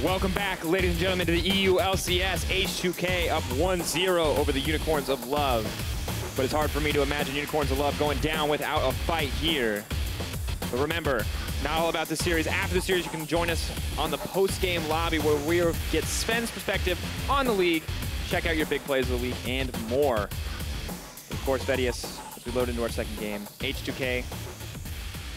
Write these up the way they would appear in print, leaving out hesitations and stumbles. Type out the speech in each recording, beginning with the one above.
Welcome back, ladies and gentlemen, to the EULCS. H2K up 1-0 over the Unicorns of Love. But it's hard for me to imagine Unicorns of Love going down without a fight here. But remember, not all about the series. After the series, you can join us on the post-game lobby where we get Sven's perspective on the league, check out your big plays of the week, and more. But of course, Vedius, as we load into our second game, H2K.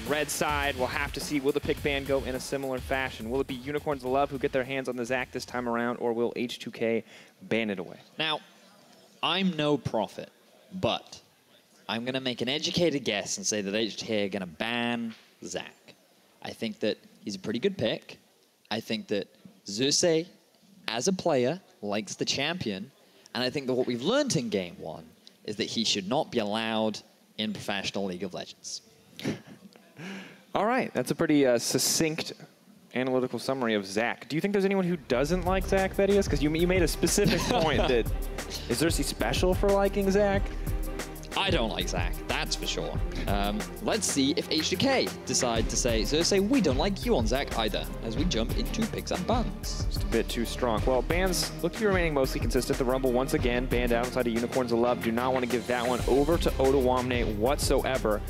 Red side, we'll have to see, will the pick ban go in a similar fashion? Will it be Unicorns of Love who get their hands on the Zac this time around, or will H2K ban it away? Now, I'm no prophet, but I'm going to make an educated guess and say that H2K are going to ban Zac. I think that he's a pretty good pick. I think that Xerxes, as a player, likes the champion. And I think that what we've learned in Game 1 is that he should not be allowed in professional League of Legends. All right, that's a pretty succinct analytical summary of Zac. Do you think there's anyone who doesn't like Zac, Vedius? Because you made a specific point that, is Xerxes special for liking Zac? I don't like Zac, that's for sure. Let's see if H2K decide to say, Xerxes, we don't like you on Zac either, as we jump into picks and bans. Just a bit too strong. Well, bans look to be remaining mostly consistent. The Rumble once again banned out inside of Unicorns of Love. Do not want to give that one over to Otawamne whatsoever.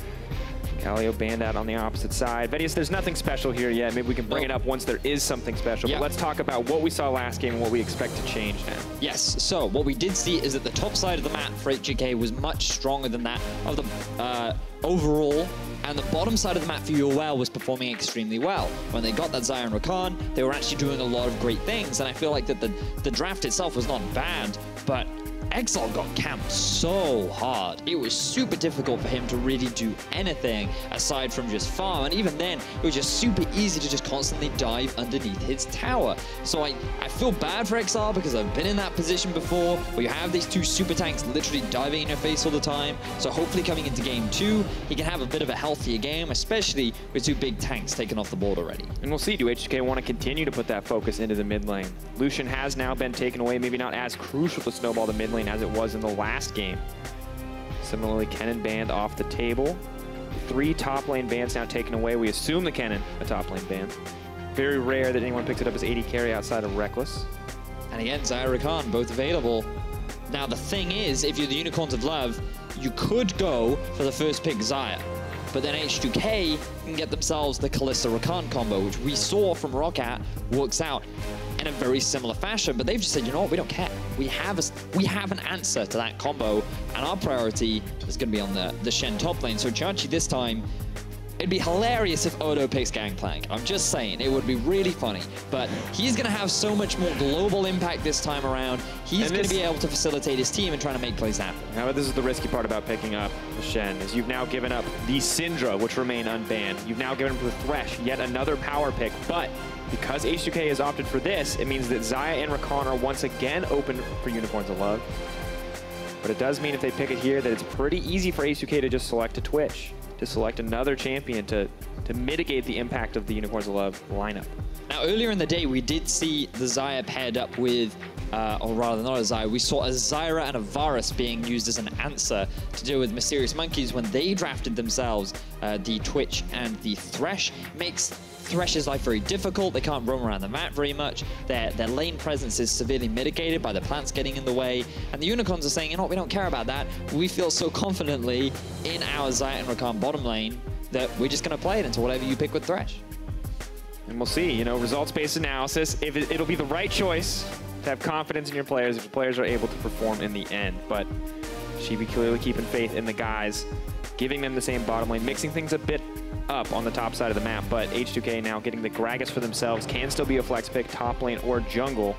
Calio banned out on the opposite side. Vedius, there's nothing special here yet. Maybe we can bring it up once there is something special. But let's talk about what we saw last game and what we expect to change now. Yes, so what we did see is that the top side of the map for H2K was much stronger than that of the overall. And the bottom side of the map for UOL was performing extremely well. When they got that Xayah and Rakan, they were actually doing a lot of great things. And I feel like that the draft itself was not bad, but Exile got camped so hard. It was super difficult for him to really do anything aside from just farm. And even then, it was just super easy to just constantly dive underneath his tower. So I feel bad for Exile because I've been in that position before where you have these two super tanks literally diving in your face all the time. So hopefully coming into game 2, he can have a bit of a healthier game, especially with two big tanks taken off the board already. And we'll see, do H2K want to continue to put that focus into the mid lane? Lucian has now been taken away, maybe not as crucial to snowball the mid lane as it was in the last game. Similarly, Kennen banned off the table. 3 top lane bans now taken away. We assume the Kennen a top lane ban. Very rare that anyone picks it up as AD carry outside of Reckless. And again, Xayah, Rakan, both available. Now the thing is, if you're the Unicorns of Love, you could go for the first pick Xayah. But then H2K can get themselves the Kalista Rakan combo, which we saw from Roccat works out in a very similar fashion. But they've just said, you know what, we don't care. We have an answer to that combo, and our priority is going to be on the Shen top lane. So Chachi this time, it'd be hilarious if Odo picks Gangplank. I'm just saying, it would be really funny. But he's going to have so much more global impact this time around. He's going to be able to facilitate his team and trying to make plays happen. Now, this is the risky part about picking up the Shen, is you've now given up the Syndra, which remain unbanned. You've now given him the Thresh, yet another power pick. But because H2K has opted for this, it means that Xayah and Rakan are once again open for Unicorns of Love. But it does mean if they pick it here that it's pretty easy for H2K to just select a Twitch, to select another champion to mitigate the impact of the Unicorns of Love lineup. Now, earlier in the day, we did see the Xayah paired up with, or rather not a Xayah, we saw a Zyra and a Varus being used as an answer to deal with Mysterious Monkeys when they drafted themselves the Twitch and the Thresh. Makes Thresh's life very difficult. They can't roam around the map very much. Their lane presence is severely mitigated by the plants getting in the way. And the Unicorns are saying, you know what, we don't care about that. We feel so confidently in our Xayah and Rakan bottom lane that we're just going to play it into whatever you pick with Thresh. And we'll see, you know, results-based analysis. If it'll be the right choice to have confidence in your players if the players are able to perform in the end. But Shibi clearly keeping faith in the guys, giving them the same bottom lane, mixing things a bit up on the top side of the map. But H2K now getting the Gragas for themselves, can still be a flex pick, top lane or jungle.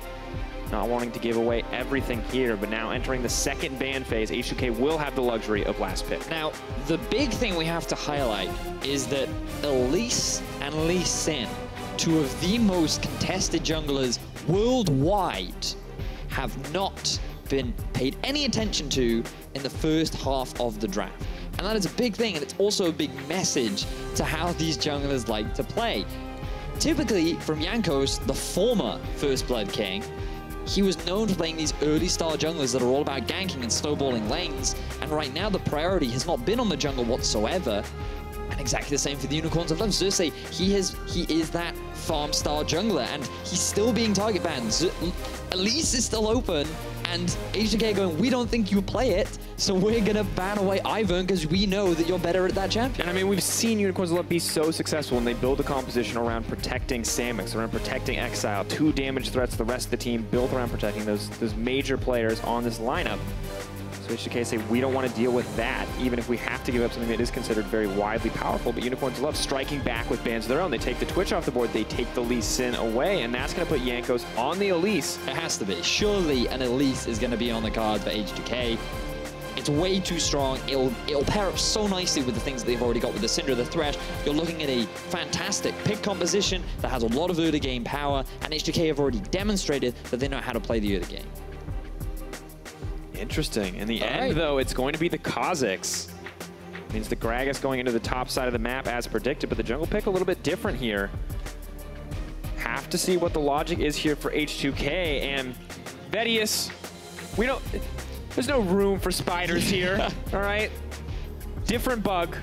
Not wanting to give away everything here, but now entering the second ban phase, H2K will have the luxury of last pick. Now, the big thing we have to highlight is that Elise and Lee Sin, two of the most contested junglers worldwide, have not been paid any attention to in the first half of the draft. And that is a big thing, and it's also a big message to how these junglers like to play. Typically, from Jankos, the former First Blood King, he was known for playing these early style junglers that are all about ganking and snowballing lanes, and right now the priority has not been on the jungle whatsoever, and And exactly the same for the Unicorns of Love. Xerxes, he is that farm-style jungler, and he's still being target banned. Elise is still open, and H2K going, we don't think you play it, so we're going to ban away Ivern because we know that you're better at that champion. And I mean, we've seen Unicorns of Love be so successful when they build a composition around protecting Samix, around protecting Exile, 2 damage threats, the rest of the team built around protecting those major players on this lineup. So H2K say, we don't want to deal with that, even if we have to give up something that is considered very widely powerful. But Unicorns of Love striking back with bans of their own. They take the Twitch off the board, they take the Lee Sin away, and that's going to put Jankos on the Elise. It has to be. Surely an Elise is going to be on the card for H2K. It's way too strong. It'll pair up so nicely with the things that they've already got with the Syndra, the Thresh. You're looking at a fantastic pick composition that has a lot of early game power, and H2K have already demonstrated that they know how to play the early game. Interesting. In the end, though, it's going to be the Kha'Zix. Means the Gragas going into the top side of the map as predicted, but the jungle pick a little bit different here. Have to see what the logic is here for H2K. And Vedius, there's no room for spiders here, all right? Different bug.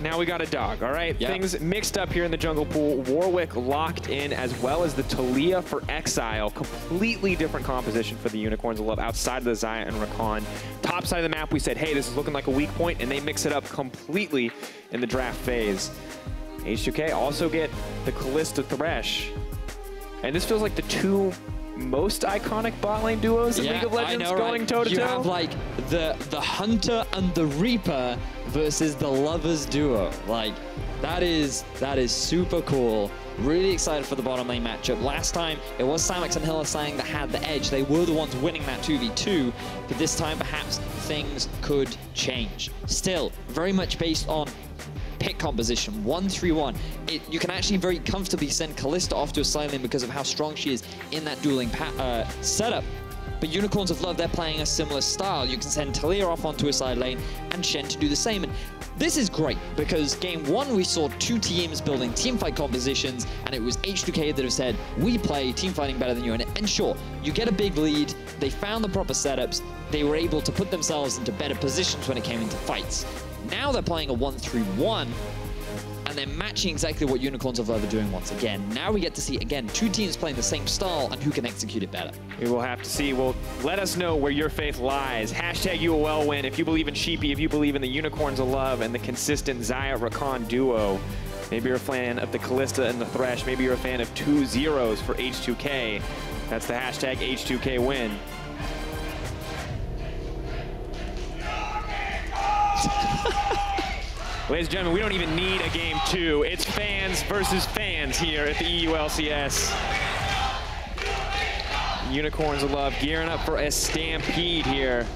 Now we got a dog, all right? Yep. Things mixed up here in the jungle pool. Warwick locked in, as well as the Taliyah for Exile. Completely different composition for the Unicorns of Love outside of the Xayah and Rakan. Top side of the map, we said, hey, this is looking like a weak point, and they mix it up completely in the draft phase. H2K also get the Kalista Thresh. And this feels like the 2 most iconic bot lane duos in League of Legends going toe-to-toe. You have like the Hunter and the Reaper versus the Lovers duo. Like, that is super cool. Really excited for the bottom lane matchup. Last time, it was Samix and Hylissang that had the edge. They were the ones winning that 2v2, but this time perhaps things could change. Still, very much based on pick composition, 1-3-1. You can actually very comfortably send Kalista off to a side lane because of how strong she is in that dueling setup. But Unicorns of Love, they're playing a similar style. You can send Taliyah off onto a side lane and Shen to do the same. And this is great because game 1 we saw 2 teams building teamfight compositions, and it was H2K that have said, we play teamfighting better than you. And sure, you get a big lead, they found the proper setups, they were able to put themselves into better positions when it came into fights. Now they're playing a 1-3-1, and they're matching exactly what Unicorns of Love are doing once again. Now we get to see, again, 2 teams playing the same style and who can execute it better. We will have to see. Well, let us know where your faith lies. Hashtag UOL win if you believe in Sheepy, if you believe in the Unicorns of Love and the consistent Xayah-Rakan duo. Maybe you're a fan of the Kalista and the Thresh. Maybe you're a fan of 2 zeros for H2K. That's the hashtag H2K win. Ladies and gentlemen, we don't even need a game 2. It's fans versus fans here at the EULCS. Unicorns of Love gearing up for a stampede here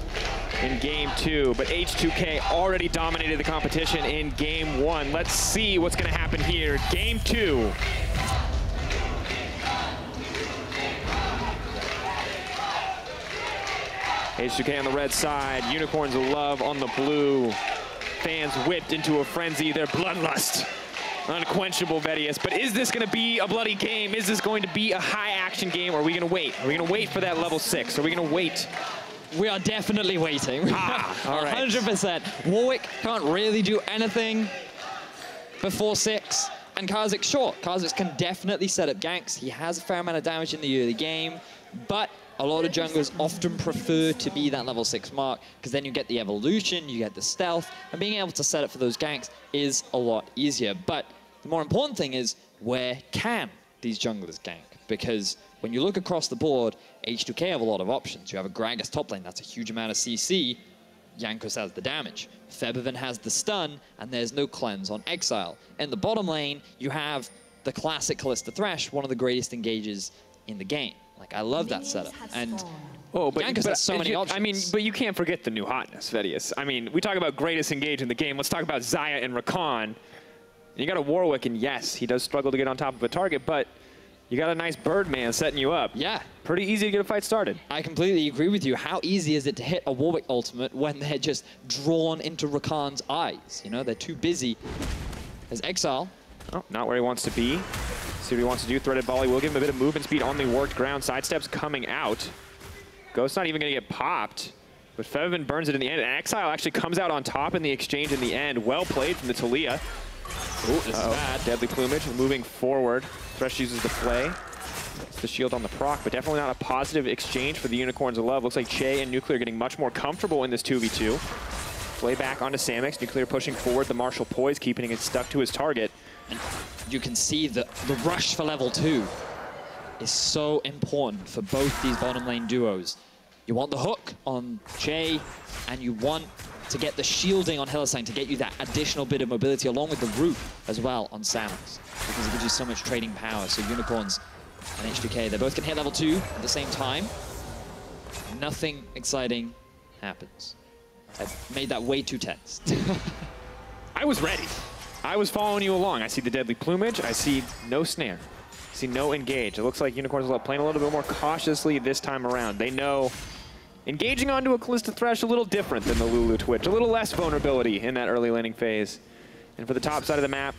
in game 2. But H2K already dominated the competition in game 1. Let's see what's going to happen here. Game 2. H2K on the red side, Unicorns of Love on the blue. Fans whipped into a frenzy, their bloodlust. Unquenchable, Vedius. But is this going to be a bloody game? Is this going to be a high-action game, or are we going to wait? Are we going to wait for that level 6? Are we going to wait? We are definitely waiting. All right. 100%. Warwick can't really do anything before 6. And Kha'Zix, sure, Kha'Zix can definitely set up ganks. He has a fair amount of damage in the early game, but a lot of junglers often prefer to be that level 6 mark because then you get the evolution, you get the stealth, and being able to set up for those ganks is a lot easier. But the more important thing is, where can these junglers gank? Because when you look across the board, H2K have a lot of options. You have a Gragas top lane, that's a huge amount of CC. Jankos has the damage. Febiven has the stun, and there's no cleanse on Exile. In the bottom lane, you have the classic Kalista Thresh, one of the greatest engages in the game. Like, I love that setup. And Jankos has so many options. I mean, but you can't forget the new hotness, Vedius. I mean, we talk about greatest engage in the game. Let's talk about Xayah and Rakan. You got a Warwick, and yes, he does struggle to get on top of a target, but you got a nice Birdman setting you up. Yeah. Pretty easy to get a fight started. I completely agree with you. How easy is it to hit a Warwick ultimate when they're just drawn into Rakan's eyes? You know, they're too busy. There's Exile. Oh, not where he wants to be. See what he wants to do. Threaded volley will give him a bit of movement speed on the worked ground. Sidesteps coming out. Ghost's not even going to get popped. But Febiven burns it in the end. And Exile actually comes out on top in the exchange in the end. Well played from the Taliyah. Ooh, this is bad. Deadly Plumage moving forward. Thresh uses the play. It's the shield on the proc, but definitely not a positive exchange for the Unicorns of Love. Looks like Che and Nuclear getting much more comfortable in this 2v2. Play back onto Samix. Nuclear pushing forward. The Marshall poise, keeping it stuck to his target. And you can see that the rush for level 2 is so important for both these bottom lane duos. You want the hook on Che, and you want to get the shielding on Hylissang to get you that additional bit of mobility, along with the root as well on Samix, because it gives you so much trading power. So Unicorns and H2K, they both can hit level 2 at the same time. Nothing exciting happens. I made that way too tense. I was ready. I was following you along. I see the Deadly Plumage. I see no snare. I see no engage. It looks like Unicorns are playing a little bit more cautiously this time around. They know engaging onto a Callista Thresh a little different than the Lulu Twitch. A little less vulnerability in that early laning phase. And for the top side of the map,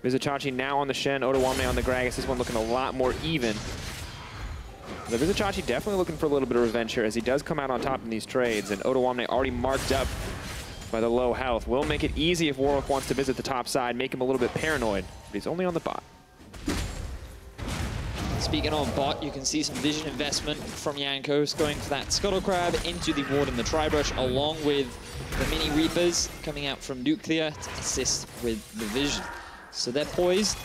Vizicsacsi now on the Shen, Ottawamne on the Gragas. This one looking a lot more even. The Vizicsacsi definitely looking for a little bit of revenge here as he does come out on top in these trades. And Ottawamne already marked up by the low health. Will make it easy if Warwick wants to visit the top side, make him a little bit paranoid. But he's only on the bot. Speaking on bot, you can see some vision investment from Jankos going for that Scuttle Crab into the ward and the Tri-Brush, along with the Mini Reapers coming out from Nuclear to assist with the vision. So they're poised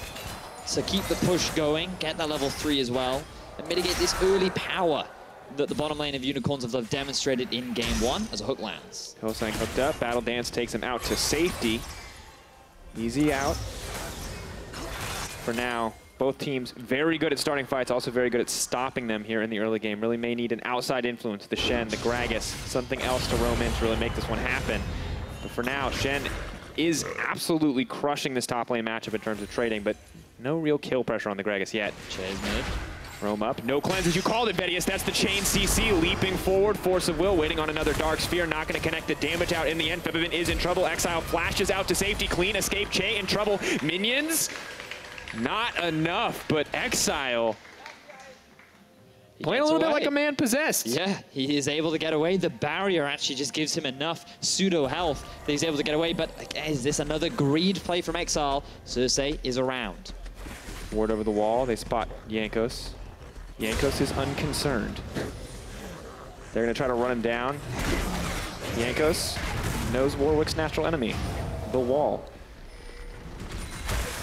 to keep the push going, get that level 3 as well, and mitigate this early power that the bottom lane of Unicorns of Love demonstrated in game 1 as a hook lands. Hylissang hooked up, Battle Dance takes him out to safety. Easy out for now. Both teams very good at starting fights, also very good at stopping them here in the early game. Really may need an outside influence, the Shen, the Gragas, something else to roam in to really make this one happen. But for now, Shen is absolutely crushing this top lane matchup in terms of trading, but no real kill pressure on the Gragas yet. Che's mid. Roam up, no cleanse as you called it, Vedius. That's the chain CC, leaping forward, Force of Will, waiting on another Dark Sphere, not going to connect the damage out in the end. Febiven is in trouble, Exile flashes out to safety, clean escape, Che in trouble. Minions? Not enough, but Exile playing a little bit like a man possessed. Yeah, he is able to get away. The barrier actually just gives him enough pseudo health that he's able to get away. But again, is this another greed play from Exile? Cersei is around. Ward over the wall, they spot Jankos. Jankos is unconcerned. They're going to try to run him down. Jankos knows Warwick's natural enemy, the wall.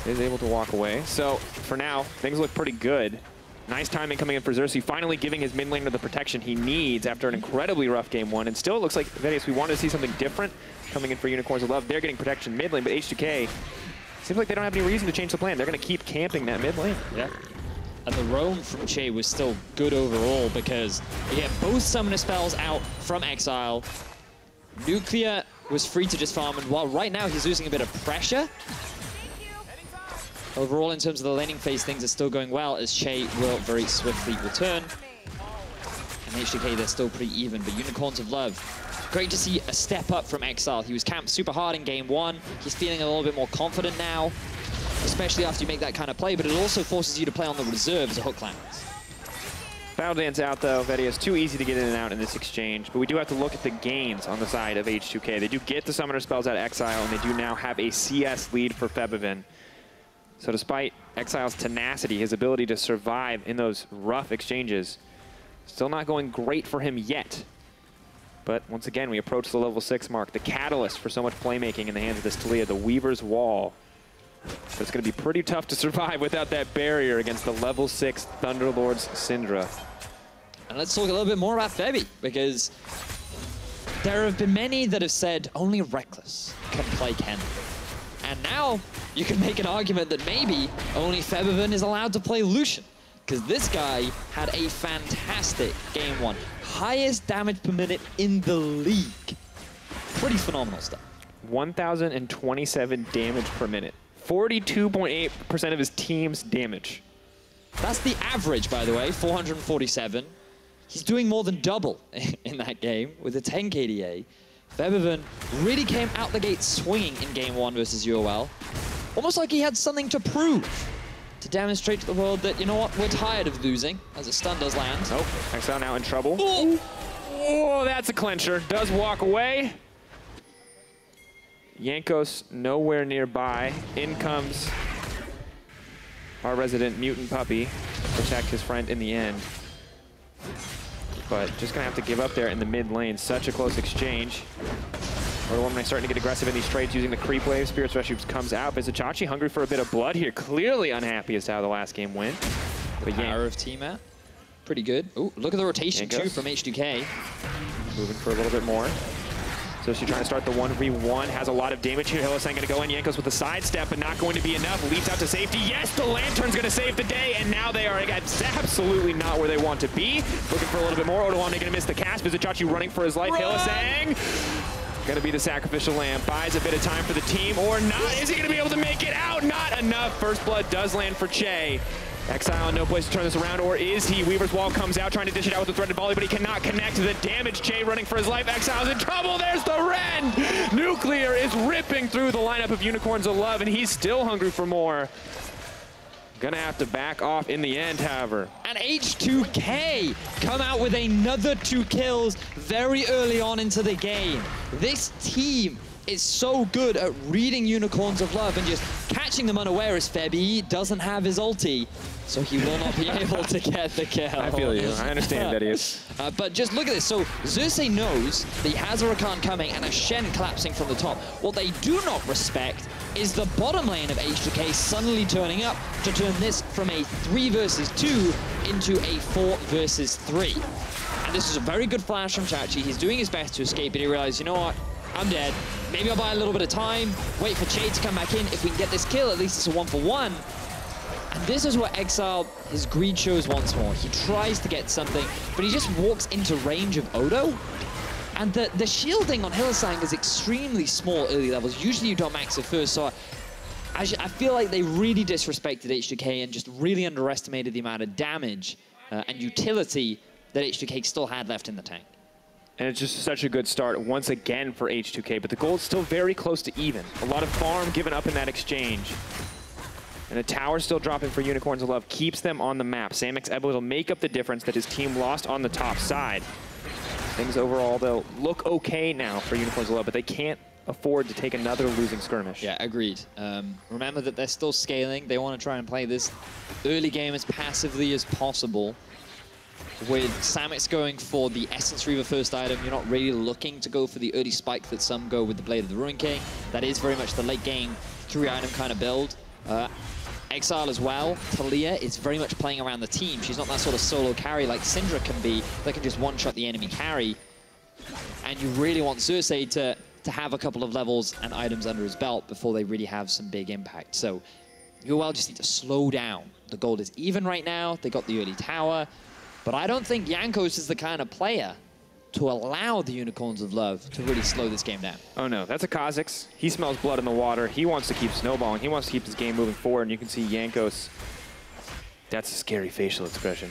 Is able to walk away. So for now, things look pretty good. Nice timing coming in for Xerxes, finally giving his mid laner the protection he needs after an incredibly rough game 1. And still it looks like, Vedius, we wanted to see something different coming in for Unicorns of Love. They're getting protection mid lane, but H2K seems like they don't have any reason to change the plan. They're going to keep camping that mid lane. Yeah. And the roam from Che was still good overall because he had both summoner spells out from Exile. Nuclear was free to just farm, and while right now he's losing a bit of pressure, overall, in terms of the laning phase, things are still going well as Che will very swiftly return. And H2K, they're still pretty even, but Unicorns of Love, great to see a step up from Exile. He was camped super hard in game 1. He's feeling a little bit more confident now, especially after you make that kind of play, but it also forces you to play on the reserve as a hook lands. Battle Dance out though, Vedius, too easy to get in and out in this exchange, but we do have to look at the gains on the side of H2K. They do get the summoner spells out of Exile, and they do now have a CS lead for Febiven. So despite Exile's tenacity, his ability to survive in those rough exchanges, still not going great for him yet. But once again, we approach the level 6 mark, the catalyst for so much playmaking in the hands of this Taliyah, the Weaver's Wall. So it's going to be pretty tough to survive without that barrier against the level 6 Thunderlord's Syndra. And let's talk a little bit more about Febi, because there have been many that have said only Reckless can play Ken. And now you can make an argument that maybe only Febiven is allowed to play Lucian, because this guy had a fantastic game 1. Highest damage per minute in the league. Pretty phenomenal stuff. 1,027 damage per minute. 42.8% of his team's damage. That's the average, by the way, 447. He's doing more than double in that game with a 10 KDA. Febiven really came out the gate swinging in game 1 versus UOL. Almost like he had something to prove, to demonstrate to the world that, you know what, we're tired of losing, as a stun does land. Oh, Exile now in trouble. Oh, that's a clincher. Does walk away. Jankos nowhere nearby. In comes our resident mutant puppy to protect his friend in the end. But just gonna have to give up there in the mid lane. Such a close exchange. Orlando starting to get aggressive in these trades using the creep wave. Spirits Rush comes out. Vizicachi hungry for a bit of blood here. Clearly unhappy as to how the last game went. The power of T-Mat. Pretty good. Ooh, look at the rotation too from H2K. Moving for a little bit more. So she's trying to start the 1v1. Has a lot of damage here. Hylissang gonna go in. Jankos with the sidestep, but not going to be enough. Leaps out to safety. Yes, the Lantern's gonna save the day, and now they are absolutely not where they want to be. Looking for a little bit more. Odolame gonna miss the cast. Vizicachi running for his life. Hylissang gonna be the sacrificial lamb. Buys a bit of time for the team, or not. Is he gonna be able to make it out? Not enough. First blood does land for Che. Exile in no place to turn this around, or is he? Weaver's Wall comes out, trying to dish it out with the threaded volley, but he cannot connect the damage. Che running for his life. Exile's in trouble. There's the Rend. Nuclear is ripping through the lineup of Unicorns of Love, and he's still hungry for more. Gonna have to back off in the end, however. And H2K come out with another 2 kills very early on into the game. This team is so good at reading Unicorns of Love and just catching them unaware, as Febby doesn't have his ulti, so he will not be able to get the kill. I feel you. I understand that he is. But just look at this. So Xerxes knows that he has a Rakan coming and a Shen collapsing from the top. What they do not respect is the bottom lane of H2K suddenly turning up to turn this from a 3 versus 2 into a 4 versus 3. And this is a very good flash from Chachi. He's doing his best to escape, but he realizes, you know what? I'm dead. Maybe I'll buy a little bit of time, wait for Che to come back in. If we can get this kill, at least it's a 1-for-1. And this is where Exile, his greed shows once more. He tries to get something, but he just walks into range of Odo. And the shielding on Hylissang is extremely small early levels. Usually you don't max it first, so I feel like they really disrespected H2K and just really underestimated the amount of damage and utility that H2K still had left in the tank. And it's just such a good start once again for H2K, but the goal is still very close to even. A lot of farm given up in that exchange. And a tower still dropping for Unicorns of Love keeps them on the map. Samix Ebel will make up the difference that his team lost on the top side. Things overall, though, look okay now for Unicorns of Love, but they can't afford to take another losing skirmish. Yeah, agreed. Remember that they're still scaling. They want to try and play this early game as passively as possible. With Samix going for the Essence Reaver first item, you're not really looking to go for the early spike that some go with the Blade of the Ruin King. That is very much the late game 3-item kind of build. Exile as well. Talia is very much playing around the team. She's not that sort of solo carry like Syndra can be, that can just one-shot the enemy carry. And you really want Xerxes to have a couple of levels and items under his belt before they really have some big impact. So UOL just need to slow down. The gold is even right now. They got the early tower. But I don't think Jankos is the kind of player to allow the Unicorns of Love to really slow this game down. Oh no, that's a Kha'Zix. He smells blood in the water. He wants to keep snowballing. He wants to keep this game moving forward. And you can see Jankos. That's a scary facial expression.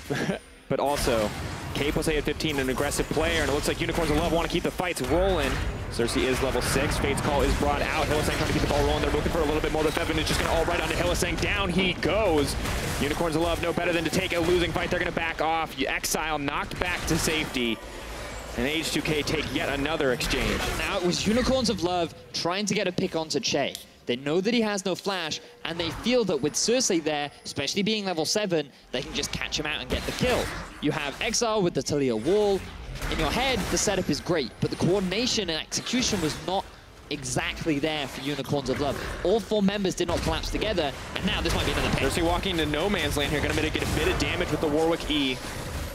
But also, K plus 8 at 15, an aggressive player. And it looks like Unicorns of Love want to keep the fights rolling. Cersei is level 6. Fate's Call is brought out. Hylissang trying to keep the ball rolling. They're looking for a little bit more. The Fevin is just going to all right onto Hylissang. Down he goes. Unicorns of Love no better than to take a losing fight. They're going to back off. Exile knocked back to safety. And H2K take yet another exchange. Now it was Unicorns of Love trying to get a pick onto Che. They know that he has no flash, and they feel that with Cersei there, especially being level 7, they can just catch him out and get the kill. You have Exile with the Talia wall. In your head, the setup is great, but the coordination and execution was not exactly there for Unicorns of Love. All 4 members did not collapse together, and now this might be another pick. Cersei walking into no man's land here, going to get a bit of damage with the Warwick E.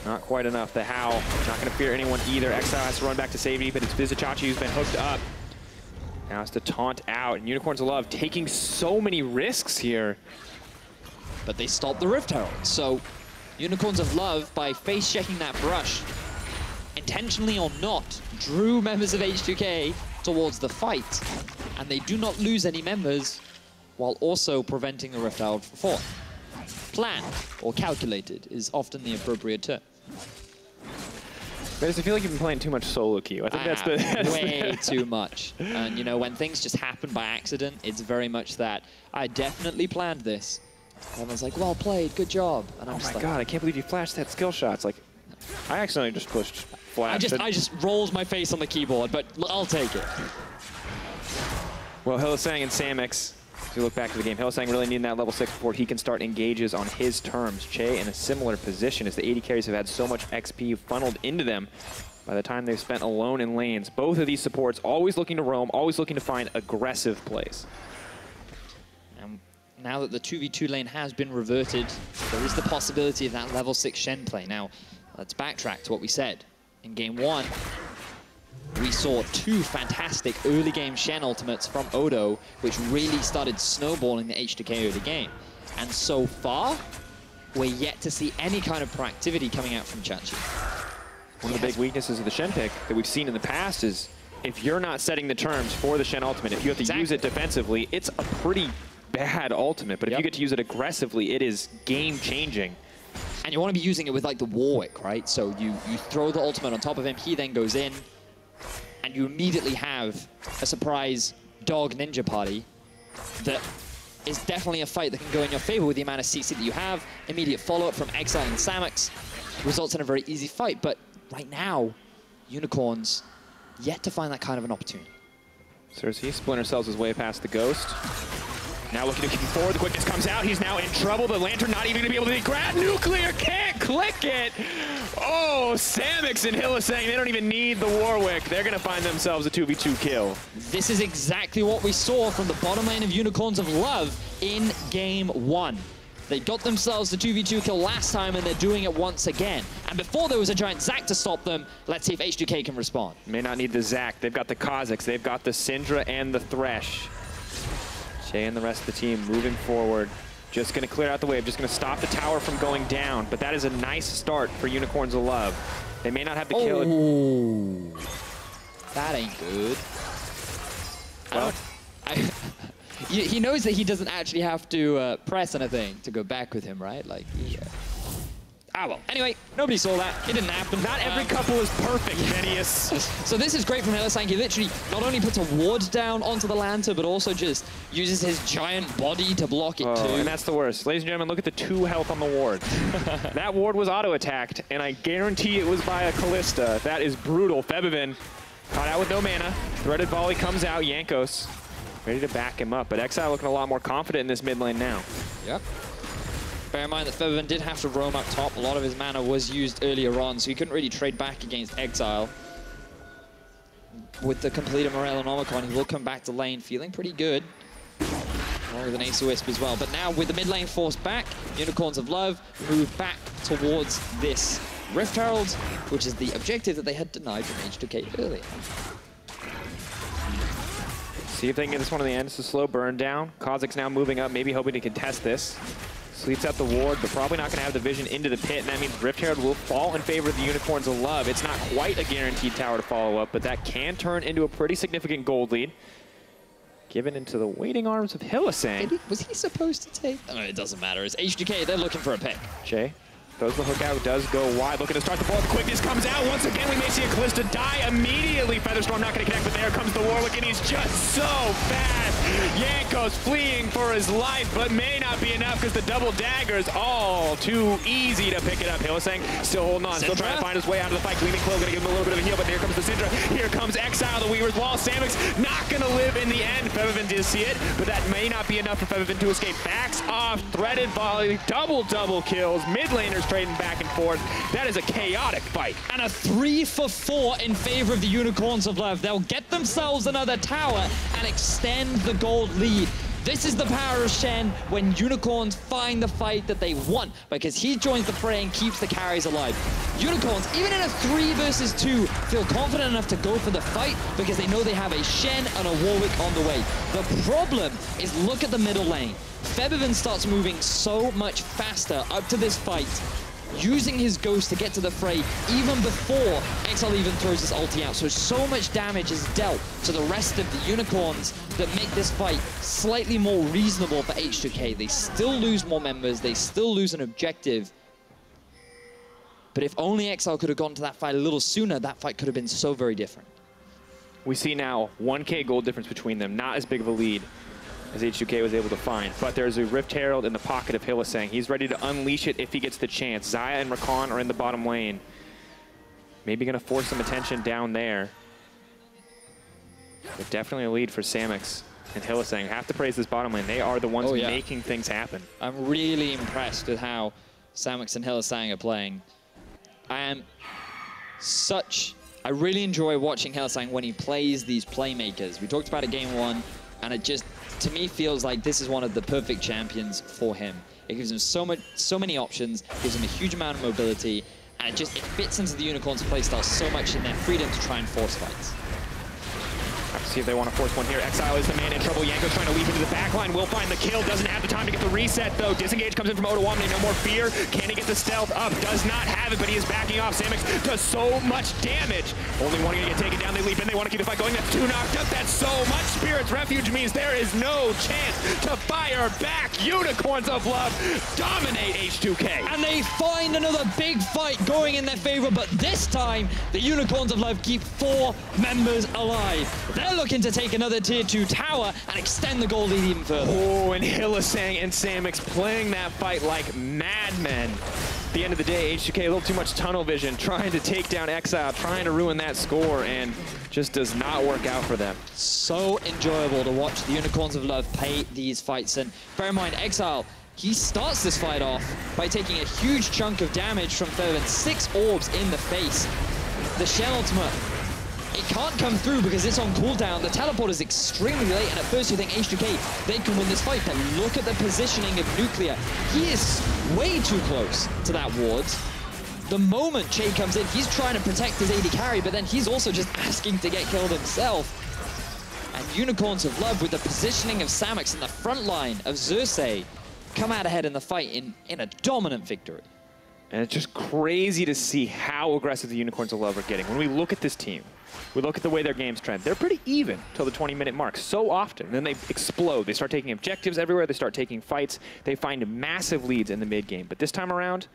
Not quite enough. The Howl, not going to fear anyone either. Exile has to run back to safety, but it's Vizicachi who's been hooked up. Now has to taunt out, and Unicorns of Love taking so many risks here. But they stopped the Rift Herald, so Unicorns of Love, by face-checking that brush, intentionally or not, drew members of H2K towards the fight, and they do not lose any members while also preventing the Rift Herald from falling. Planned or calculated is often the appropriate term. I feel like you've been playing too much solo queue. I think that's way too much. And you know, when things just happen by accident, it's very much that I definitely planned this. Everyone's like, well played, good job. And I'm oh my god, I can't believe you flashed that skill shot. It's like, I accidentally just pushed flash. I just rolled my face on the keyboard, but I'll take it. Well, Hylissang and Samix, as we look back to the game, Hylissang really needing that level 6 before he can start engages on his terms. Che in a similar position as the AD carries have had so much XP funneled into them by the time they've spent alone in lanes. Both of these supports always looking to roam, always looking to find aggressive plays. Now that the 2v2 lane has been reverted, there is the possibility of that level 6 Shen play. Now, let's backtrack to what we said. In game 1, we saw 2 fantastic early game Shen ultimates from Odo, which really started snowballing the H2K early game. And so far, we're yet to see any kind of proactivity coming out from Chachi. One of the big weaknesses of the Shen pick that we've seen in the past is if you're not setting the terms for the Shen ultimate, if you have to use it defensively, it's a pretty bad ultimate. But if you get to use it aggressively, it is game-changing. And you want to be using it with like the Warwick, right? So you throw the ultimate on top of him, he then goes in, and you immediately have a surprise dog ninja party that is definitely a fight that can go in your favor with the amount of CC that you have. Immediate follow-up from Exile and Samix results in a very easy fight. But right now, Unicorns yet to find that kind of an opportunity. Cersei Splinter Cells his way past the Ghost. Now looking to keep him forward. The quickness comes out. He's now in trouble. The Lantern not even going to be able to grab. Nuclear can't click it. Oh, Samix and Hylissang, they don't even need the Warwick. They're going to find themselves a 2v2 kill. This is exactly what we saw from the bottom lane of Unicorns of Love in game 1. They got themselves the 2v2 kill last time, and they're doing it once again. And before there was a giant Zac to stop them, let's see if H2K can respond. May not need the Zac. They've got the Kha'Zix. They've got the Syndra and the Thresh. Che and the rest of the team moving forward. Just going to clear out the wave. Just going to stop the tower from going down. But that is a nice start for Unicorns of Love. They may not have the kill. Oh, that ain't good. Well, he knows that he doesn't actually have to press anything to go back with him, right? Like, ah, well. Anyway, nobody saw that. It didn't happen. Not every couple is perfect, Venius. So this is great from Hylissang. He literally not only puts a ward down onto the Lantern, but also just uses his giant body to block it too. And that's the worst. Ladies and gentlemen, look at the 2 health on the ward. That ward was auto-attacked, and I guarantee it was by a Callista. That is brutal. Febivin caught out with no mana. Threaded volley comes out. Jankos ready to back him up, but Exile looking a lot more confident in this mid lane now. Yep. Bear in mind that Febivin did have to roam up top. A lot of his mana was used earlier on, so he couldn't really trade back against Exile. With the completed Morellonomicon, he will come back to lane feeling pretty good. Along with an Ace of Wisp as well. But now with the mid lane forced back, Unicorns of Love move back towards this Rift Herald, which is the objective that they had denied from H2K earlier. See if they can get this one to the end. It's a slow burn down. Kha'Zix now moving up, maybe hoping to contest this. Sleeps out the ward, but probably not going to have the vision into the pit, and that means Rift Herald will fall in favor of the Unicorns of Love. It's not quite a guaranteed tower to follow up, but that can turn into a pretty significant gold lead. Given into the waiting arms of Hylissang. Was he supposed to take? Oh, it doesn't matter. It's H2K. They're looking for a pick. Che throws the hook out, does go wide, looking to start the ball. The quickness comes out. Once again, we may see a Callista die immediately. Featherstorm not going to connect, but there comes the Warwick, and he's just so fast. Jankos fleeing for his life, but may not be enough because the double daggers all too easy to pick it up. Hylissang still holding on, still trying to find his way out of the fight. Gleaming Clo going to give him a little bit of a heal, but here comes the Syndra. Here comes Exile, the Weaver's Wall. Samix not going to live in the end. Febivin did see it, but that may not be enough for Febivin to escape. Backs off, threaded volley, double kills. Mid laners trading back and forth. That is a chaotic fight. And a 3 for 4 in favor of the Unicorns of Love. They'll get themselves another tower and extend the gold lead. This is the power of Shen when Unicorns find the fight that they want, because he joins the fray and keeps the carries alive. Unicorns, even in a 3 versus 2, feel confident enough to go for the fight because they know they have a Shen and a Warwick on the way. The problem is, look at the middle lane. Febivin starts moving so much faster up to this fight, using his Ghost to get to the fray even before Exile even throws his ulti out. So much damage is dealt to the rest of the Unicorns that make this fight slightly more reasonable for H2K. They still lose more members, they still lose an objective. But if only Exile could have gone to that fight a little sooner, that fight could have been so very different. We see now 1K gold difference between them, not as big of a lead as H2K was able to find. But there's a Rift Herald in the pocket of Hylissang. He's ready to unleash it if he gets the chance. Xayah and Rakan are in the bottom lane. Maybe going to force some attention down there. But definitely a lead for Samix. And Hylissang, have to praise this bottom lane. They are the ones making things happen. I'm really impressed with how Samux and Hylissang are playing. I really enjoy watching Hylissang when he plays these playmakers. We talked about it game 1, and it just, to me, feels like this is one of the perfect champions for him. It gives him so many options, gives him a huge amount of mobility, and it fits into the Unicorns' playstyle so much in their freedom to try and force fights. Have to see if they want to force one here. Exile is the man in trouble. Yanko's trying to leap into the backline. Will find the kill. Doesn't have the time to get the reset, though. Disengage comes in from Ottawamne. No more fear. Can he get the stealth up? Does not have it, but he is backing off. Samux does so much damage. Only one going to get taken down. They leap in. They want to keep the fight going. That's 2 knocked up. That's so much. Spirit's Refuge means there is no chance to fire back. Unicorns of Love dominate H2K. And they find another big fight going in their favor, but this time, the Unicorns of Love keep 4 members alive. They're looking to take another tier 2 tower and extend the goal lead even further. Oh, and Hylissang and Samux playing that fight like madmen. At the end of the day, H2K a little too much tunnel vision, trying to take down Exile, trying to ruin that score, and just does not work out for them. So enjoyable to watch the Unicorns of Love play these fights. And bear in mind, Exile, he starts this fight off by taking a huge chunk of damage from Febiven. 6 orbs in the face. The Shell Ultimate, it can't come through because it's on cooldown. The teleport is extremely late, and at first you think H2K, they can win this fight, but look at the positioning of Nuclear. He is way too close to that ward. The moment Che comes in, he's trying to protect his AD carry, but then he's also just asking to get killed himself. And Unicorns of Love, with the positioning of Samux in the front line of Xerxes, come out ahead in the fight in a dominant victory. And it's just crazy to see how aggressive the Unicorns of Love are getting. When we look at this team, we look at the way their games trend. They're pretty even till the 20-minute mark so often. Then they explode. They start taking objectives everywhere. They start taking fights. They find massive leads in the mid-game. But this time around,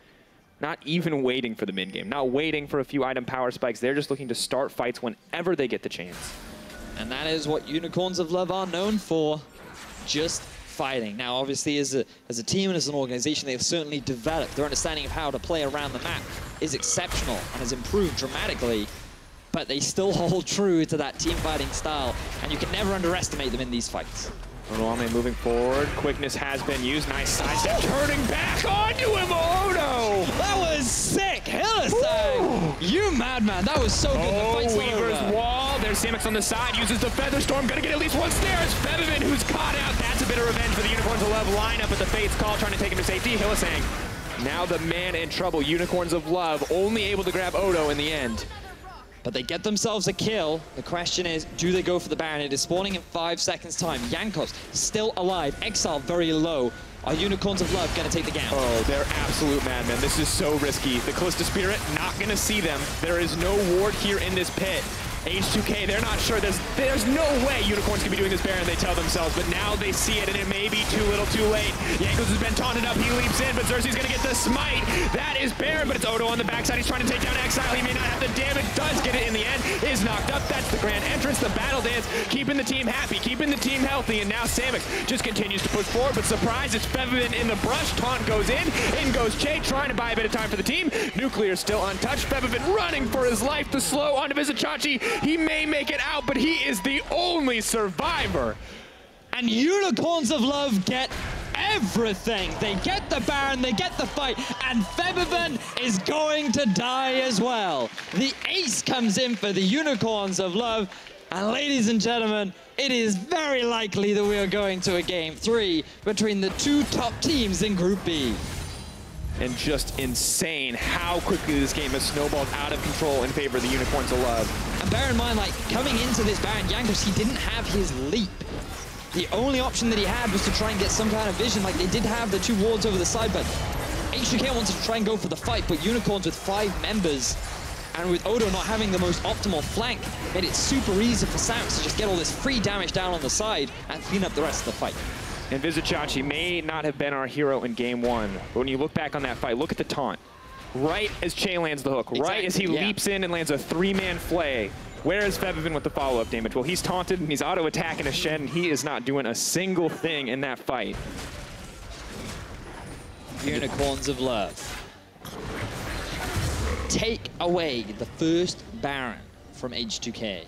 not even waiting for the mid-game. Not waiting for a few item power spikes. They're just looking to start fights whenever they get the chance. And that is what Unicorns of Love are known for. Just fighting. Now, obviously, as a team and as an organization, they've certainly developed. Their understanding of how to play around the map is exceptional and has improved dramatically. But they still hold true to that team fighting style, and you can never underestimate them in these fights. Ottawamne moving forward. Quickness has been used. Nice sidestep. Turning back onto him, Odo! That was sick! Hylissang! You madman, that was so good. Oh, the fight's Weaver's wall. There's Samux on the side. Uses the Featherstorm. Gonna get at least one snare. It's Febiven who's caught out. That's a bit of revenge for the Unicorns of Love. Line up at the Fate's Call, trying to take him to safety. Hylissang, now the man in trouble. Unicorns of Love only able to grab Odo in the end. But they get themselves a kill. The question is, do they go for the Baron? It is spawning in 5 seconds time. Jankos still alive. Exile very low. Are Unicorns of Love going to take the gamble? Oh, they're absolute madmen. This is so risky. The Callista Spirit, not going to see them. There is no ward here in this pit. H2K, they're not sure. There's no way Unicorns can be doing this Baron, they tell themselves, but now they see it, and it may be too little too late. Jankos has been taunted up, he leaps in, but Xerxes going to get the smite. That is Baron, but it's Odo on the backside. He's trying to take down Exile. He may not have the damage, does get it in the end, is knocked up. That's the grand entrance, the battle dance, keeping the team happy, keeping the team healthy, and now Samux just continues to push forward, but surprise, it's Febiven in the brush. Taunt goes in goes Che, trying to buy a bit of time for the team. Nuclear still untouched. Febiven running for his life, the slow onto Vizichachi. He may make it out, but he is the only survivor. And Unicorns of Love get everything. They get the Baron, they get the fight, and Febiven is going to die as well. The ace comes in for the Unicorns of Love, and ladies and gentlemen, it is very likely that we are going to a Game 3 between the 2 top teams in Group B. And just insane how quickly this game has snowballed out of control in favor of the Unicorns of Love. And bear in mind, like, coming into this Baron, Jankos, he didn't have his leap. The only option that he had was to try and get some kind of vision. Like, they did have the 2 wards over the side, but H2K wanted to try and go for the fight, but Unicorns with 5 members, and with Odo not having the most optimal flank, made it super easy for Samux to just get all this free damage down on the side and clean up the rest of the fight. And Vizichachi may not have been our hero in Game 1, but when you look back on that fight, look at the taunt. Right as Che lands the hook, exactly. Right as he leaps in and lands a 3-man flay. Where is Febiven with the follow-up damage? Well, he's taunted and he's auto-attacking a Shen, and he is not doing a single thing in that fight. Unicorns of Love take away the first Baron from H2K.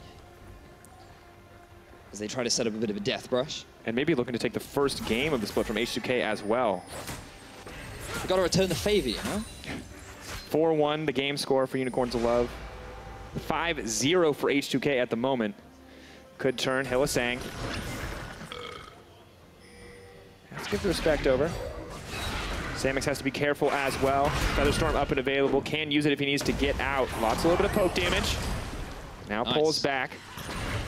as they try to set up a bit of a death brush. And maybe looking to take the first game of the split from H2K as well. We've got to return the favor, you know? 4-1, the game score for Unicorns of Love. 5-0 for H2K at the moment. Could turn Hillisang. Let's give the respect over. Samix has to be careful as well. Featherstorm up and available. Can use it if he needs to get out. Lots, a little bit of poke damage. Now nice. pulls back.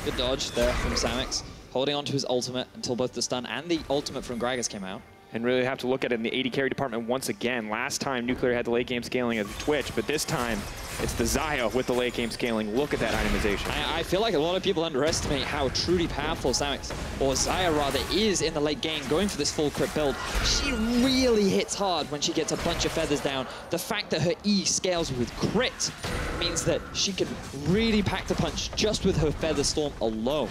Good dodge there from Samix. Holding on to his ultimate until both the stun and the ultimate from Gragas came out. And really have to look at it in the AD carry department once again. Last time Nuclear had the late game scaling of Twitch, but this time it's the Xayah with the late game scaling. Look at that itemization. I feel like a lot of people underestimate how truly powerful Samix, or Xayah rather, is in the late game going for this full crit build. She really hits hard when she gets a bunch of feathers down. The fact that her E scales with crit means that she can really pack the punch just with her Feather Storm alone.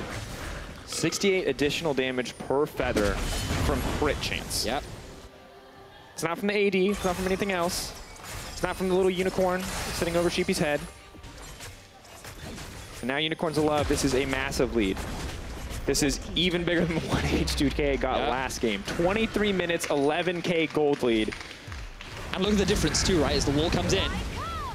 68 additional damage per feather from crit chance. Yep. It's not from the AD, it's not from anything else. It's not from the little unicorn sitting over Sheepy's head. And now Unicorns of Love, this is a massive lead. This is even bigger than the one H2K got last game. 23 minutes, 11K gold lead. And look at the difference too, right? As the wall comes in.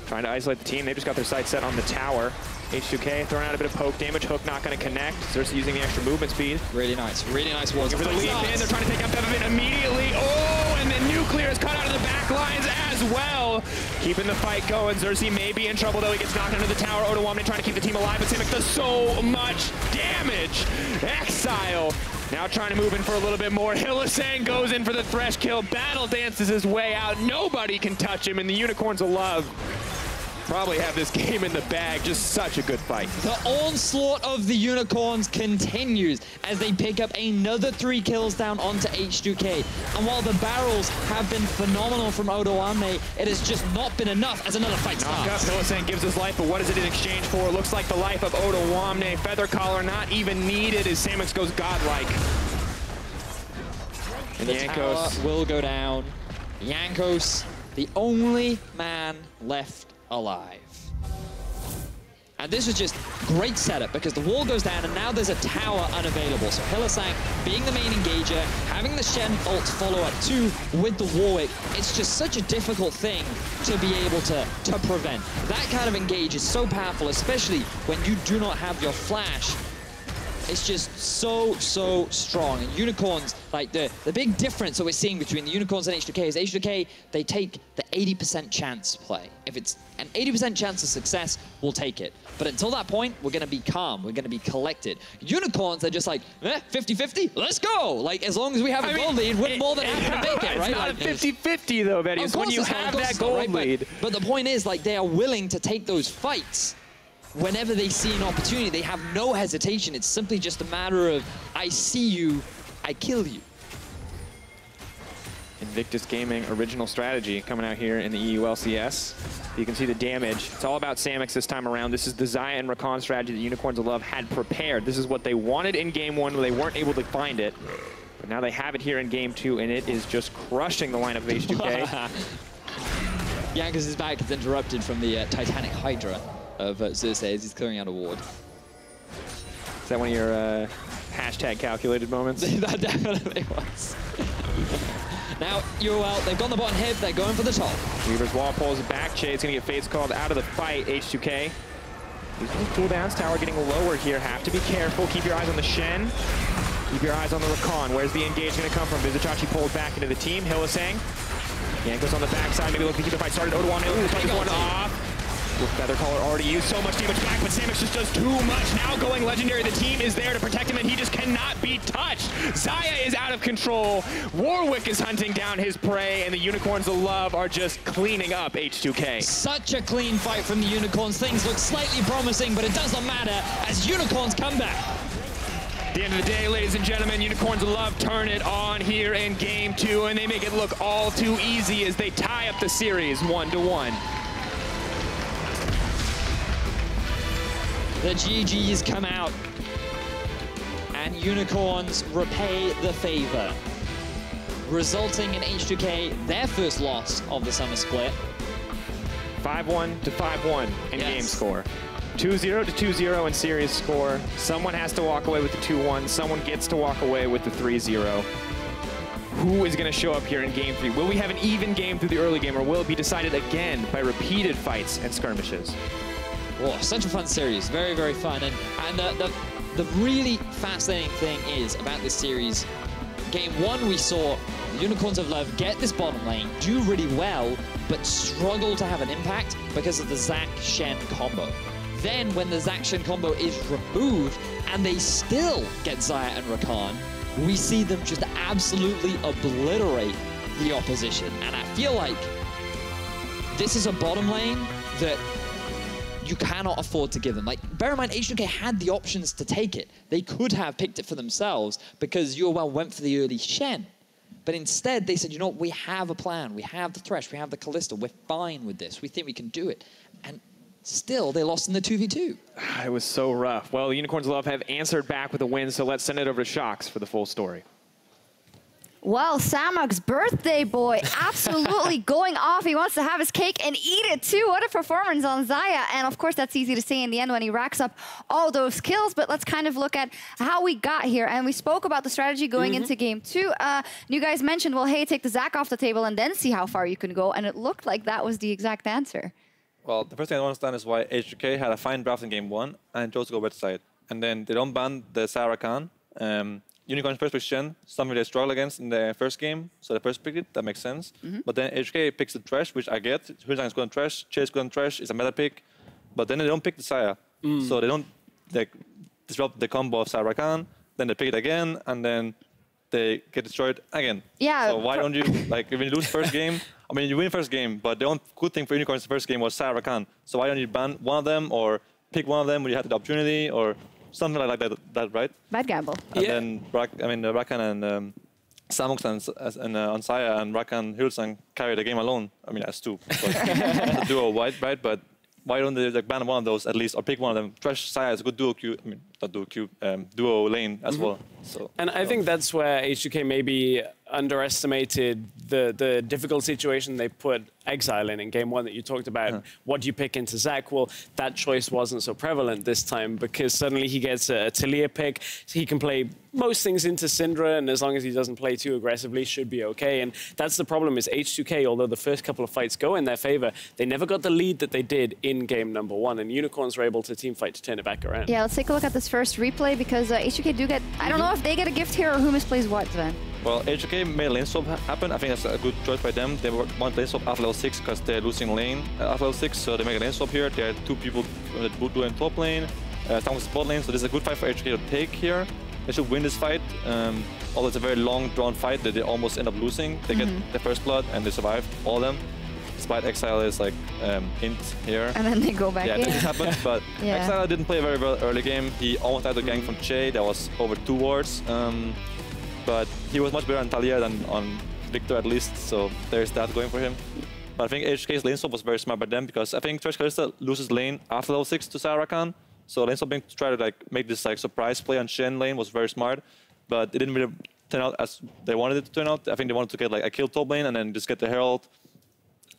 Trying to isolate the team. They just got their sights set on the tower. H2K throwing out a bit of poke damage. Hook not going to connect. Xerxes using the extra movement speed. Really nice wards. For the leap in, they're trying to take out Bevavin immediately. Oh, and then Nuclear is cut out of the back lines as well. Keeping the fight going. Xerxes may be in trouble though. He gets knocked under the tower. Odoamne trying to keep the team alive, but Simic does so much damage. Exile now trying to move in for a little bit more. Hillisang goes in for the Thresh kill. Battle dances his way out. Nobody can touch him, and the Unicorns of Love probably have this game in the bag. Just such a good fight. The onslaught of the Unicorns continues as they pick up another 3 kills down onto H2K. And while the barrels have been phenomenal from Odoamne, it has just not been enough as another fight starts. Hillisang gives his life, but what is it in exchange for? It looks like the life of Odoamne. Feather Collar not even needed as Samix goes godlike. And the Jankos tower will go down. Jankos, the only man left alive. And this was just great setup because the wall goes down and now there's a tower unavailable. So Hillisang being the main engager, having the Shen ult follow up too with the Warwick, it's just such a difficult thing to be able to prevent. That kind of engage is so powerful, especially when you do not have your flash. It's just so strong. And Unicorns, like the big difference that we're seeing between the Unicorns and H2K is H2K, they take the 80% chance play. If it's an 80% chance of success, we'll take it. But until that point, we're going to be calm. We're going to be collected. Unicorns are just like, 50-50, let's go. Like, as long as we have a gold lead, we're more than happy to make it, right? It's not a 50-50 though, Betty. It's when you have that gold lead. But the point is, like, they are willing to take those fights. Whenever they see an opportunity, they have no hesitation. It's simply just a matter of, I see you, I kill you. Invictus Gaming original strategy coming out here in the EULCS. You can see the damage. It's all about Samix this time around. This is the Xayah and Rakan strategy that Unicorns of Love had prepared. This is what they wanted in game 1 when they weren't able to find it. But now they have it here in game 2, and it is just crushing the lineup of H2K. Jankos' back is interrupted from the Titanic Hydra of Xerxes as he's clearing out a ward. Is that one of your hashtag calculated moments? That definitely was. Now, UOL, they've gone the bottom hip, they're going for the top. Weaver's wall pulls back. Shade's going to get Fates called out of the fight. H2K. These cooldowns, tower getting lower here. Have to be careful. Keep your eyes on the Shen. Keep your eyes on the Rakan. Where's the engage going to come from? Vizichachi pulled back into the team. Hillisang. Jankos on the backside. Maybe looking to keep the fight started. Odoamne. Ooh, this one off. With Feather Collar already used so much damage back, but Samix just does too much. Now going legendary, the team is there to protect him, and he just cannot be touched. Xayah is out of control. Warwick is hunting down his prey, and the Unicorns of Love are just cleaning up H2K. Such a clean fight from the Unicorns. Things look slightly promising, but it doesn't matter as Unicorns come back. At the end of the day, ladies and gentlemen, Unicorns of Love turn it on here in game 2, and they make it look all too easy as they tie up the series 1-1. The GGs come out, and Unicorns repay the favor, resulting in H2K their first loss of the summer split. 5-1 to 5-1 in game score. 2-0 to 2-0 in series score. Someone has to walk away with the 2-1. Someone gets to walk away with the 3-0. Who is going to show up here in Game 3? Will we have an even game through the early game, or will it be decided again by repeated fights and skirmishes? Oh, such a fun series. Very, very fun. And the really fascinating thing is about this series, Game 1 we saw the Unicorns of Love get this bottom lane, do really well, but struggle to have an impact because of the Zac-Shen combo. Then when the Zac-Shen combo is removed and they still get Xayah and Rakan, we see them just absolutely obliterate the opposition. And I feel like this is a bottom lane that you cannot afford to give them. Like, bear in mind, H2K had the options to take it. They could have picked it for themselves because UOL went for the early Shen. But instead, they said, you know what, we have a plan. We have the Thresh, we have the Kalista. We're fine with this. We think we can do it. And still, they lost in the 2v2. It was so rough. Well, the Unicorns of Love have answered back with a win, so let's send it over to Shox for the full story. Well, Samok's birthday boy absolutely going off. He wants to have his cake and eat it too. What a performance on Xayah. And of course, that's easy to say in the end when he racks up all those kills. But let's kind of look at how we got here. And we spoke about the strategy going into Game 2. You guys mentioned, well, hey, take the Zac off the table and then see how far you can go. And it looked like that was the exact answer. Well, the first thing I don't understand is why H2K had a fine draft in Game 1 and chose to go red side. And then they don't ban the Xayah Rakan. Unicorns first pick Shen, something they struggle against in the first game, so they first picked it, that makes sense. But then H2K picks the Thresh, which I get. Hulzang's going to Thresh, Chase going to Thresh, it's a meta pick. But then they don't pick the Xayah. So they don't disrupt the combo of Xayah Rakan, then they pick it again, and then they get destroyed again. Yeah. So why don't you, like, if you lose first game, I mean, you win first game, but the only good thing for Unicorns the first game was Xayah Rakan. So why don't you ban one of them, or pick one of them when you had the opportunity, or something like that, right? Bad gamble. And then Rakan and Samox and on Xayah and Rakan Hulzang carry the game alone. I mean, as two. The duo, right? But why don't they ban one of those at least, or pick one of them? Thresh Xayah is a good duo queue. I mean, not duo queue, duo lane as well. So. And I think that's where H2K maybe underestimated the difficult situation they put Exile in Game 1 that you talked about. What do you pick into Zac? Well, that choice wasn't so prevalent this time because suddenly he gets a Talia pick. He can play most things into Syndra, and as long as he doesn't play too aggressively, should be okay. And that's the problem is H2K, although the first couple of fights go in their favor, they never got the lead that they did in Game number 1, and Unicorns were able to teamfight to turn it back around. Yeah, let's take a look at this first replay because H2K do get, I don't know if they get a gift here or who misplays what, Sven. Well, H2K made lane swap happen. I think that's a good choice by them. They want lane swap after level 6 because they're losing lane after level 6, so they make a lane swap here. There are two people that boot in top lane, someone's bot lane, so this is a good fight for H2K to take here. They should win this fight, although it's a very long, drawn fight that they almost end up losing. They get the first blood and they survive, all of them. Despite Exile is like int here. And then they go back in. Yeah, this happened, but Exile didn't play very well early game. He almost had the gank from Che, that was over 2 wards. But he was much better on Talia than on Victor at least, so there's that going for him. But I think H2K's lane swap was very smart by them because I think Thresh Kalista loses lane after level 6 to Xayah Rakan. So lane swapping to try to like make this like surprise play on Shen lane was very smart, but it didn't really turn out as they wanted it to turn out. I think they wanted to get like a kill top lane and then just get the Herald.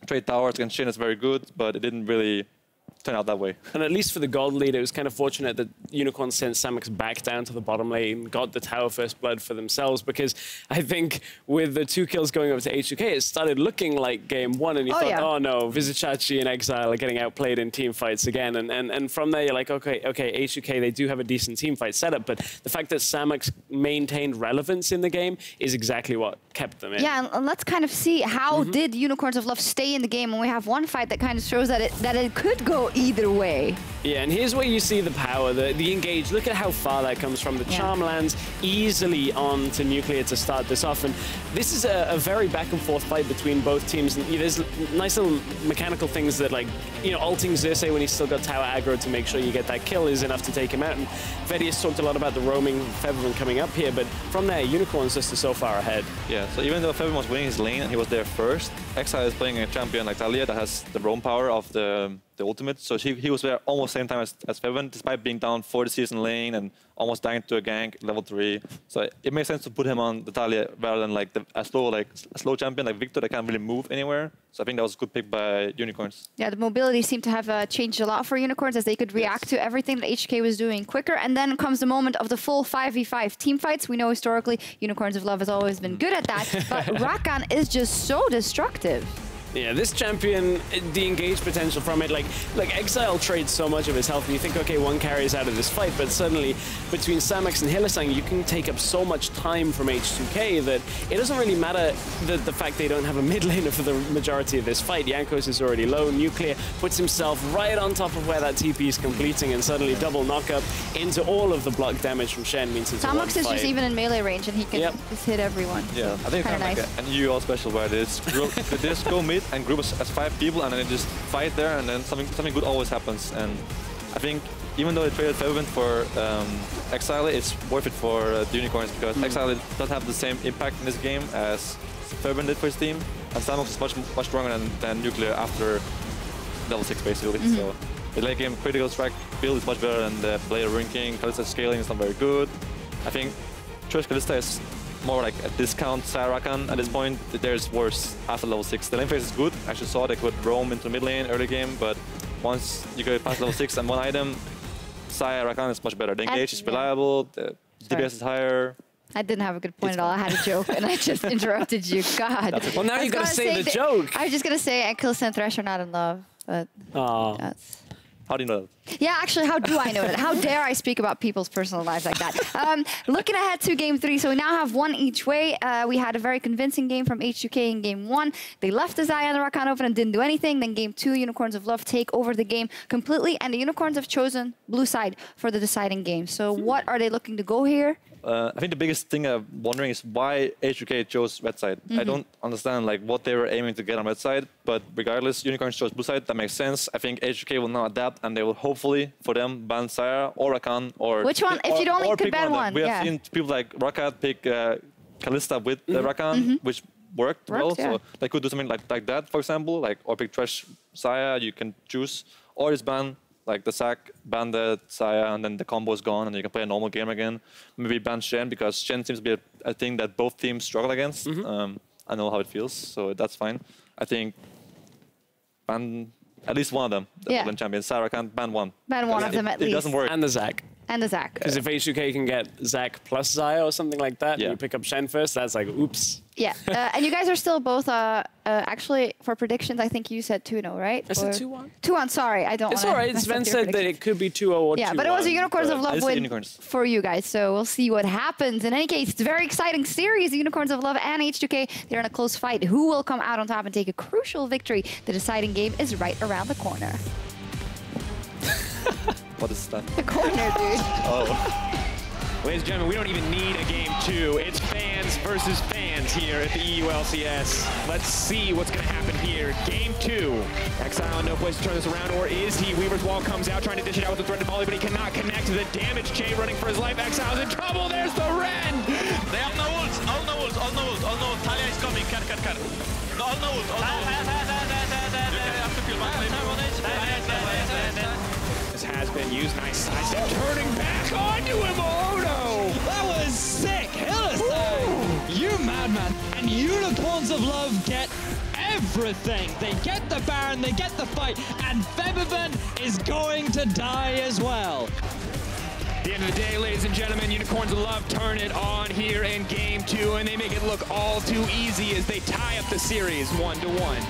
Trade towers against Shen is very good, but it didn't really turn out that way. And at least for the gold lead, it was kind of fortunate that Unicorn sent Samox back down to the bottom lane, got the tower first blood for themselves, because I think with the 2 kills going over to H2K, it started looking like Game 1, and you thought, oh no, Vizicachi and Exile are getting outplayed in team fights again. And from there, you're like, okay, H2K, they do have a decent team fight setup, but the fact that Samox maintained relevance in the game is exactly what kept them in. Yeah, and let's kind of see how did Unicorns of Love stay in the game when we have one fight that kind of shows that it could go either way. Yeah, and here's where you see the power, the engage. Look at how far that comes from. The charm lands easily on to Nuclear to start this off. And this is a very back and forth fight between both teams. And there's nice little mechanical things that, like, ulting Xerxes when he's still got tower aggro to make sure you get that kill is enough to take him out. And Vedius talked a lot about the roaming Featherman coming up here, but from there, Unicorn's just so far ahead. Yeah, so even though Featherman was winning his lane and he was there first, Exile is playing a champion like Talia that has the roam power of the the ultimate. So he was there almost same time as Feven, despite being down 40 season lane and almost dying to a gank level 3. So it makes sense to put him on the Talia rather than like a slow champion like Victor that can't really move anywhere. So I think that was a good pick by Unicorns. Yeah, the mobility seemed to have changed a lot for Unicorns as they could react to everything that H2K was doing quicker. And then comes the moment of the full 5v5 team fights. We know historically Unicorns of Love has always been good at that, but Rakan is just so destructive. Yeah, this champion, the engage potential from it, like Exile trades so much of his health, and you think, okay, one carries out of this fight, but suddenly between Samex and Hylissang, you can take up so much time from H2K that it doesn't really matter the fact they don't have a mid laner for the majority of this fight. Jankos is already low. Nuclear puts himself right on top of where that TP is completing, and suddenly double knockup into all of the block damage from Shen means it's Samex is just even in melee range, and he can just hit everyone. Yeah, so I think it's kind of nice. like an UOL special where they just go mid and group as 5 people and then they just fight there, and then something good always happens. And I think even though they traded Feven for Exile, it's worth it for the Unicorns because Exile doesn't have the same impact in this game as Feven did for his team, and Samox is much stronger than Nuclear after level 6 basically. So the late game critical strike build is much better than the player ranking. Kalista scaling is not very good. I think Choice Kalista is more like a discount Rakan at this point. There's worse after level 6. The lane phase is good. I actually saw they could roam into mid lane early game, but once you go past level 6 and one item, Rakan is much better. The engage is reliable, the DPS is higher. I didn't have a good point at all. I had a joke and I just interrupted you. God. Well, now you gotta say the joke. I was just gonna say Kalista and Thresh are not in love, but that's... How do you know that? Yeah, actually, how do I know that? How dare I speak about people's personal lives like that? Looking ahead to Game 3, so we now have one each way. We had a very convincing game from H2K in Game 1. They left the Xayah and the Rakan open and didn't do anything. Then Game 2, Unicorns of Love take over the game completely, and the Unicorns have chosen blue side for the deciding game. So what are they looking to go here? I think the biggest thing I'm wondering is why H2K chose red side. I don't understand like what they were aiming to get on red side, but regardless, Unicorns chose blue side. That makes sense. I think H2K will now adapt, and they will hopefully, for them, ban Xayah or Rakan or... Which one? If you'd only could ban one. We have seen people like Rakat pick Kalista with Rakan, which worked well. Yeah. So they could do something like that, for example, like or pick Thresh Xayah. You can choose, or just ban like the sack, ban the Xayah, and then the combo is gone, and you can play a normal game again. Maybe ban Shen, because Shen seems to be a thing that both teams struggle against. I know how it feels, so that's fine. I think ban at least one of them, the Poland champions. Sarah can't ban one. Ban one of them at least. It doesn't work. And the Zac. And the Zac. Because if H2K can get Zac plus Xayah or something like that, and you pick up Shen first, that's like, oops. Yeah, and you guys are still both, actually, for predictions, I think you said 2-0, right? I said 2-1. 2-1, sorry, I don't It's all right, Sven said that it could be 2-0 or 2-1. Yeah, but it was a Unicorns of Love win for you guys, so we'll see what happens. In any case, it's a very exciting series. The Unicorns of Love and H2K, they're in a close fight. Who will come out on top and take a crucial victory? The deciding game is right around the corner. What is that? The corner, dude. Oh. Ladies and gentlemen, we don't even need a Game 2. It's fans versus fans here at the EULCS. Let's see what's going to happen here. Game 2. Exile, no place to turn this around, or is he? Weaver's wall comes out, trying to dish it out with the threatened volley, but he cannot connect to the damage. Jay running for his life. Exile's in trouble. There's the Ren. They have no ults. All no ults. All no ults. All no ults. Talia is coming. Car. No, all no ults. All no ults. You have to feel This has been used. Nice sidestep. Turning back onto him. Oh, no. That was sick. Hylissang. You madman. And Unicorns of Love get everything. They get the Baron, they get the fight, and Febiven is going to die as well. At the end of the day, ladies and gentlemen, Unicorns of Love turn it on here in Game 2, and they make it look all too easy as they tie up the series 1-1.